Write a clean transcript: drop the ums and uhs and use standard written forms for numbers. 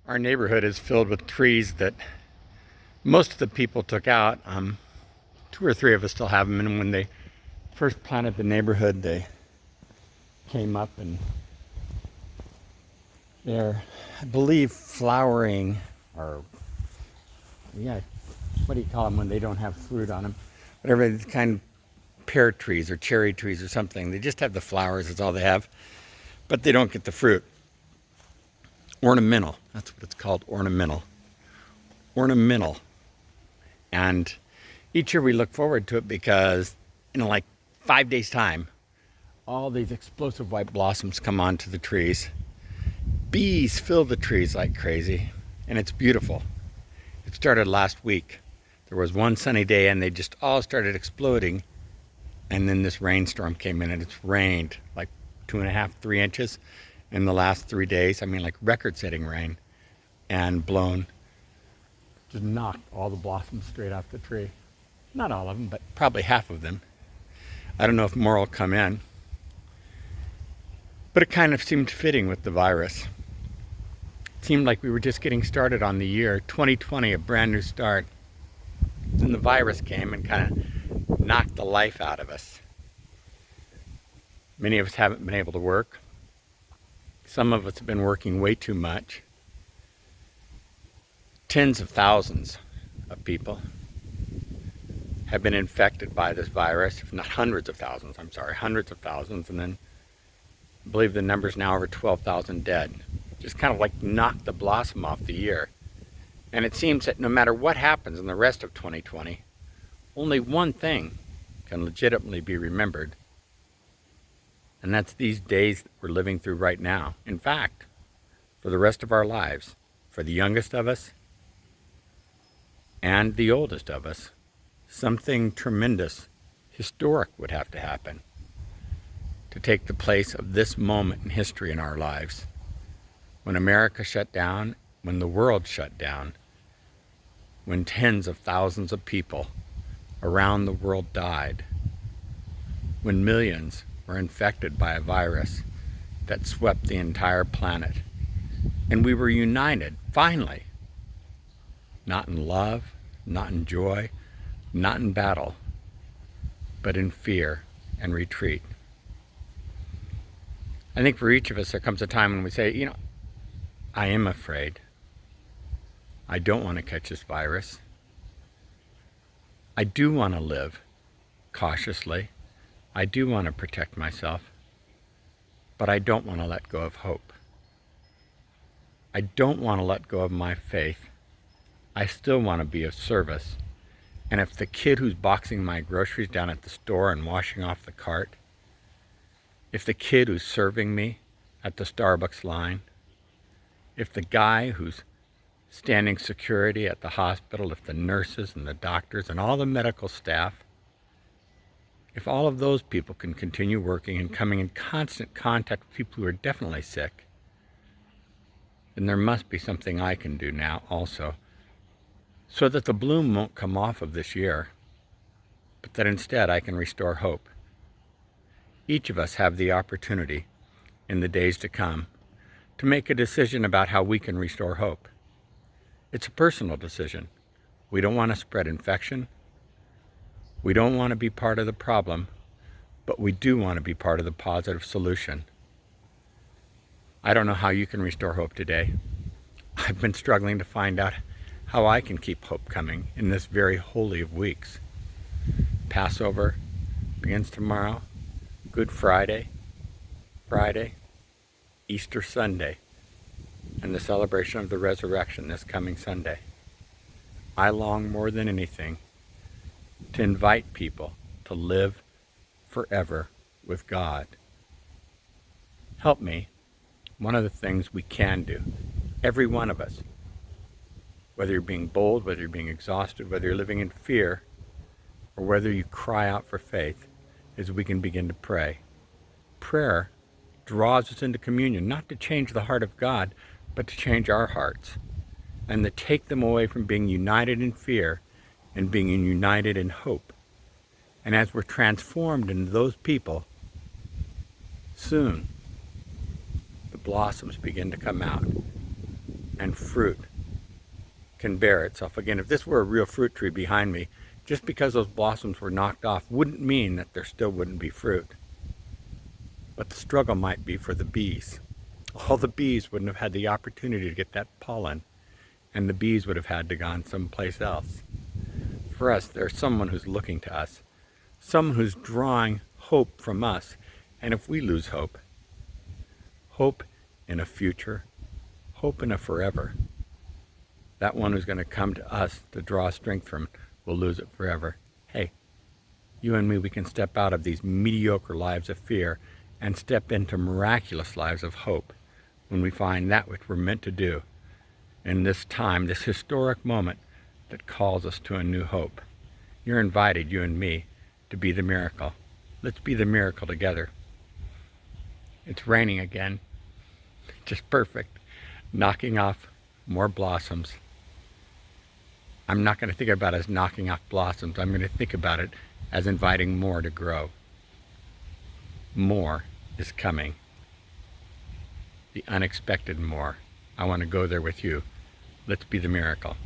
Our neighborhood is filled with trees that most of the people took out. Two or three of us still have them, and when they first planted the neighborhood, they came up and they're, I believe, flowering, or yeah, what do you call them when they don't have fruit on them? Whatever, it's kind of pear trees or cherry trees or something. They just have the flowers, that's all they have, but they don't get the fruit. Ornamental, that's what it's called, ornamental. Ornamental. And each year we look forward to it because in like 5 days' time, all these explosive white blossoms come onto the trees. Bees fill the trees like crazy, and it's beautiful. It started last week. There was one sunny day and they just all started exploding, and then this rainstorm came in and it's rained like 2.5, 3 inches in the last 3 days. I mean, like record-setting rain, and blown, just knocked all the blossoms straight off the tree. Not all of them, but probably half of them. I don't know if more will come in, but it kind of seemed fitting with the virus. It seemed like we were just getting started on the year 2020, a brand new start. Then the virus came and kind of knocked the life out of us. Many of us haven't been able to work. Some of us have been working way too much. Tens of thousands of people have been infected by this virus, if not hundreds of thousands, hundreds of thousands, and then I believe the number's now over 12,000 dead. Just kind of like knocked the blossom off the year. And it seems that no matter what happens in the rest of 2020, only one thing can legitimately be remembered, and that's these days that we're living through right now. In fact, for the rest of our lives, for the youngest of us and the oldest of us, something tremendous, historic would have to happen to take the place of this moment in history in our lives. When America shut down, when the world shut down, when tens of thousands of people around the world died, when millions were infected by a virus that swept the entire planet, and we were united, finally, not in love, not in joy, not in battle, but in fear and retreat. I think for each of us there comes a time when we say, I am afraid. I don't want to catch this virus. I do want to live cautiously. I do want to protect myself, but I don't want to let go of hope. I don't want to let go of my faith. I still want to be of service. And if the kid who's boxing my groceries down at the store and washing off the cart, if the kid who's serving me at the Starbucks line, if the guy who's standing security at the hospital, if the nurses and the doctors and all the medical staff, if all of those people can continue working and coming in constant contact with people who are definitely sick, then there must be something I can do now also, so that the bloom won't come off of this year, but that instead I can restore hope. Each of us have the opportunity in the days to come to make a decision about how we can restore hope. It's a personal decision. We don't want to spread infection. We don't want to be part of the problem, but we do want to be part of the positive solution. I don't know how you can restore hope today. I've been struggling to find out how I can keep hope coming in this very holy of weeks. Passover begins tomorrow, Good Friday, Easter Sunday, and the celebration of the resurrection this coming Sunday. I long more than anything to invite people to live forever with God. Help me. One of the things we can do, every one of us, whether you're being bold, whether you're being exhausted, whether you're living in fear, or whether you cry out for faith, is we can begin to pray. Prayer draws us into communion, not to change the heart of God, but to change our hearts, and to take them away from being united in fear and being united in hope. And as we're transformed into those people, soon the blossoms begin to come out. and fruit can bear itself again. If this were a real fruit tree behind me, just because those blossoms were knocked off wouldn't mean that there still wouldn't be fruit. But the struggle might be for the bees. All the bees wouldn't have had the opportunity to get that pollen, and the bees would have had to gone someplace else. For us, there's someone who's looking to us, someone who's drawing hope from us. And if we lose hope, hope in a future, hope in a forever, that one who's going to come to us to draw strength from will lose it forever. Hey, you and me, we can step out of these mediocre lives of fear and step into miraculous lives of hope when we find that which we're meant to do in this time, this historic moment that calls us to a new hope. You're invited, you and me, to be the miracle. Let's be the miracle together. It's raining again. Just perfect. Knocking off more blossoms. I'm not going to think about it as knocking off blossoms. I'm going to think about it as inviting more to grow. More is coming. The unexpected more. I want to go there with you. Let's be the miracle.